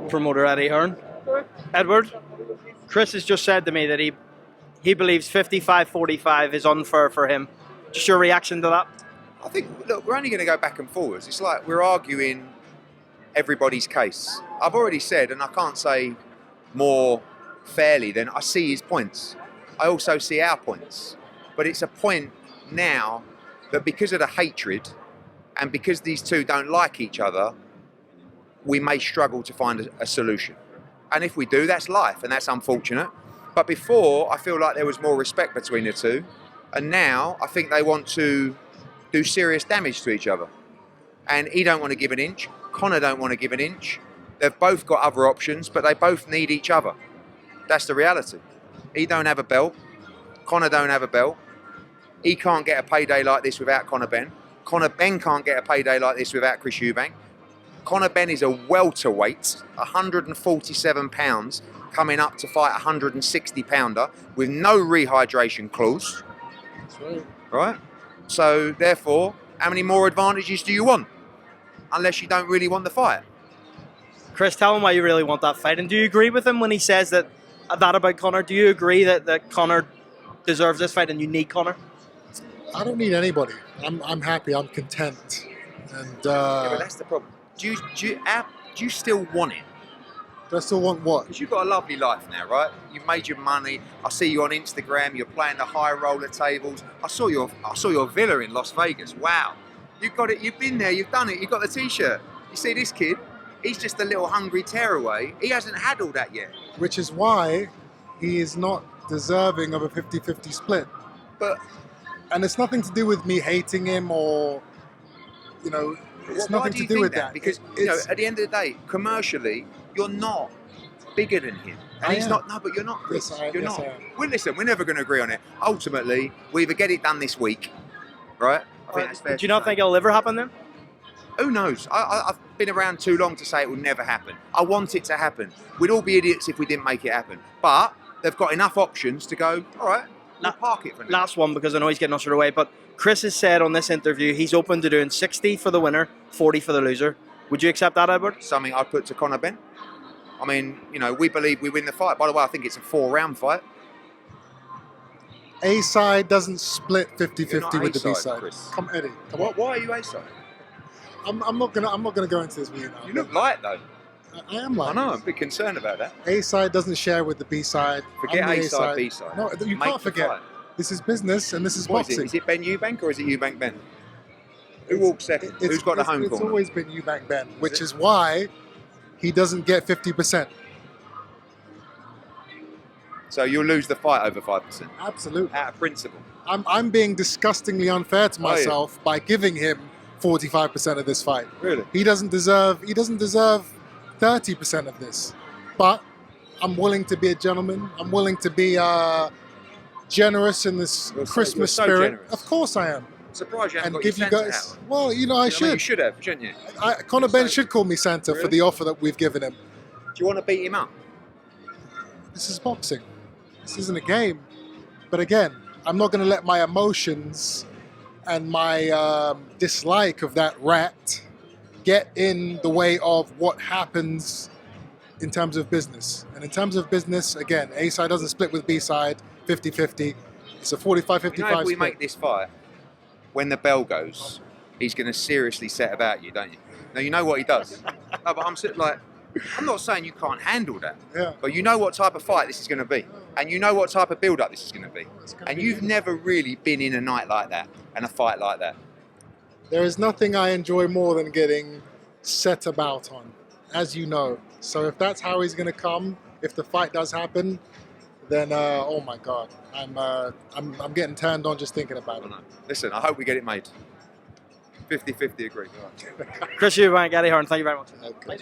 promoter Eddie Hearn. Edward, Chris has just said to me that he believes 55-45 is unfair for him. Just your reaction to that? I think, look, we're only going to go back and forwards. It's like we're arguing everybody's case. I've already said, and I can't say more fairly than I see his points. I also see our points. But it's a point now that because of the hatred and because these two don't like each other, we may struggle to find a solution. And if we do, that's life, and that's unfortunate. But before, I feel like there was more respect between the two. And now, I think they want to do serious damage to each other. And he don't want to give an inch. Conor don't want to give an inch. They've both got other options, but they both need each other. That's the reality. He don't have a belt. Conor don't have a belt. He can't get a payday like this without Conor Benn. Conor Benn can't get a payday like this without Chris Eubank. Conor Benn is a welterweight, 147 pounds, coming up to fight a 160 pounder with no rehydration clause. That's right. Right? So therefore, how many more advantages do you want? Unless you don't really want the fight. Chris, tell him why you really want that fight. And do you agree with him when he says that about Conor? Do you agree that Conor deserves this fight and you need Conor? I don't need anybody. I'm happy. I'm content. And Yeah, but that's the problem. Do you still want it? do I still want what? Because you've got a lovely life now, right? You've made your money. I see you on Instagram. You're playing the high roller tables. I saw your villa in Las Vegas. Wow, you've got it. You've been there. You've done it. You've got the T-shirt. You see this kid? He's just a little hungry tearaway. He hasn't had all that yet. Which is why he is not deserving of a 50-50 split. But And it's nothing to do with me hating him or, you know, it's why nothing do to you do think with that? that. Because you know, at the end of the day, commercially, you're not bigger than him. And I he's am. not. No, but you're not, Chris. Yes, I you're am. not. Well, listen, we're never going to agree on it. Ultimately, we either get it done this week, right? I think that's fair Do you to not say. think it'll ever happen then? Who knows? I've been around too long to say it will never happen. I want it to happen. We'd all be idiots if we didn't make it happen. But they've got enough options to go, all right, we'll park it for now. Last one, because I know he's getting ushered away, but Chris has said on this interview he's open to doing 60 for the winner, 40 for the loser. Would you accept that, Edward? Something I'd put to Conor Benn. I mean, you know, we believe we win the fight. By the way, I think it's a 4-round fight. A side doesn't split You're 50-50 not with the B A-side, side. Chris. Come, Eddie. Come on. Why are you A-side? I'm not gonna go into this with you now. You look light though. I am like. I know, I'm a bit concerned about that. A side doesn't share with the B side. Forget I'm the A-side, B-side. No, you Make can't the forget. fight. This is business and this is What boxing. is it Ben Eubank or is it Eubank Ben? Who walks second? Who's got the home It's corner? always been Eubank Ben, which it? is why he doesn't get 50%. So you'll lose the fight over 5%. Absolutely. Out of principle. I'm being disgustingly unfair to Are you? myself by giving him 45% of this fight. Really? He doesn't deserve 30% of this. But I'm willing to be a gentleman. I'm willing to be generous in this Christmas so spirit. generous. Of course I am. I'm surprised you haven't And got your give you Santa guys. hat. Well, you know, I I mean, should. you should have, shouldn't you? Conor Ben So- should call me Santa for Really? the offer that we've given him. Do you want to beat him up? This is boxing. This isn't a game. But again, I'm not going to let my emotions and my dislike of that rat get in the way of what happens in terms of business. And in terms of business, again, A side doesn't split with B side, 50-50. It's a 45-55 You know, if we split. make this fight, when the bell goes, he's going to seriously set about you, don't you? Now, you know what he does. No, but I'm not saying you can't handle that, Yeah. but you know what type of fight this is going to be. And you know what type of build-up this is going to be. And you've never really been in a night like that and a fight like that. There is nothing I enjoy more than getting set about on, as you know. So if that's how he's going to come, if the fight does happen, then oh my God, I'm getting turned on just thinking about it. Listen, I hope we get it made. 50-50 agree. Chris Eubank, Eddie Hearn, thank you very much. Okay.